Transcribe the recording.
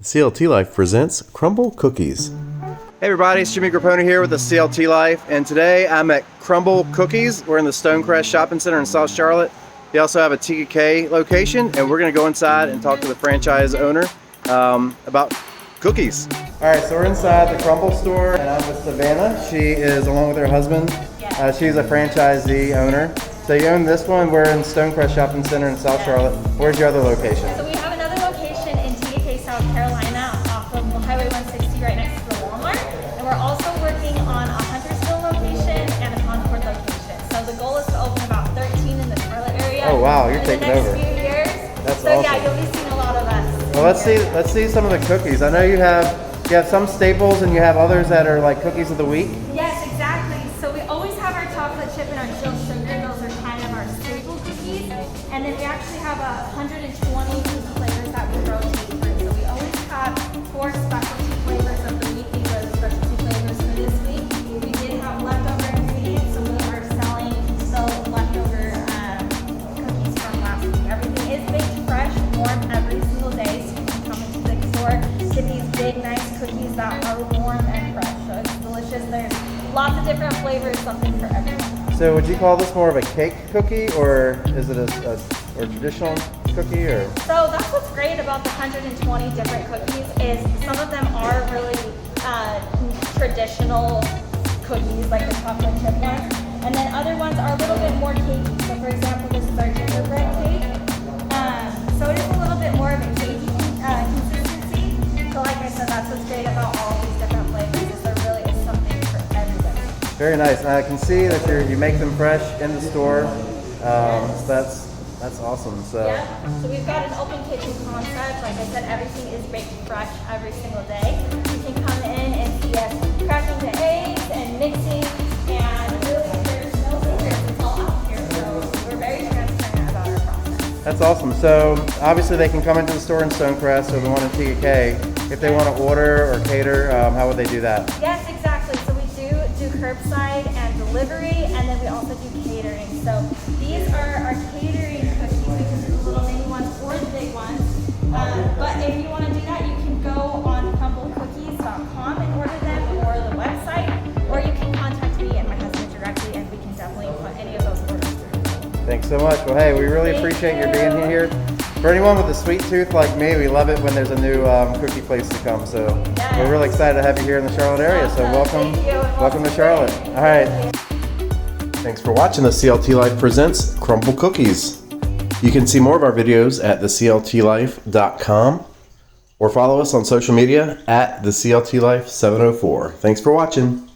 CLT Life presents Crumbl Cookies. Hey everybody, it's Jimmy Grappone here with the CLT Life, and today I'm at Crumbl Cookies. We're in the Stonecrest Shopping Center in South Charlotte. They also have a Tega Cay location, and we're going to go inside and talk to the franchise owner about cookies. Alright, so we're inside the Crumbl store, and I'm with Savannah. She is, along with her husband, she's a franchisee owner. So you own this one. We're in Stonecrest Shopping Center in South Charlotte. Where's your other location? So we have another location in Tega Cay, South Carolina, off of Highway 160 right next to the Walmart. And we're also working on a Huntersville location and a Concord location. So the goal is to open about 13 in the Charlotte area. Oh wow, you're taking over. In the next few years. That's so awesome. Yeah, you'll be seeing a lot of us. Well, let's see some of the cookies. I know you have some staples and you have others that are like cookies of the week. Yes, exactly. So we always have our chocolate chip and our chill sugar. Those are kind of our staple cookies. And then we actually have 120 cookie flavors that we rotate through. So we always have 4 specialty flavors of the week. These are the specialty flavors for this week. We did have leftover ingredients, so we are selling the leftover cookies from last week. Everything is baked fresh, warm every single day. So you can come into the store, get these big, nice cookies that are warm and fresh. So it's delicious. There's lots of different flavors, something for everyone. So would you call this more of a cake cookie, or is it a traditional cookie? Or so that's what's great about the 120 different cookies is some of them are really traditional cookies, like the chocolate chip ones, and then other ones are a little bit more cakey. So for example, this is our gingerbread cake. So it is a little bit more of a cakey consistency. So like I said, that's what's great about all these different flavors, is there really is something for everybody. very nice. And I can see that you make them fresh in the store. So that's awesome. So yeah, so we've got an open kitchen concept. Like I said, everything is baked fresh every single day. You can come in and see us cracking the eggs and mixing, and really there's no secrets. It's all out here. So we're very transparent about our process. that's awesome. So obviously they can come into the store in Stonecrest or the one in Tega Cay. If they want to order or cater, how would they do that? Yes, exactly. So we do curbside and delivery, and then we also do catering. So these are our catering cookies. We can do the little mini ones or the big ones. But if you want to do that, you can go on crumblcookies.com and order them, or the website, or you can contact me and my husband directly, and we can definitely put any of those orders through. Thanks so much. Well, hey, we really appreciate you being here. For anyone with a sweet tooth like me, we love it when there's a new cookie place to come. So we're really excited to have you here in the Charlotte area. So welcome to Charlotte. All right. Thanks for watching the CLT Life presents Crumbl Cookies. You can see more of our videos at thecltlife.com or follow us on social media at thecltlife704. Thanks for watching.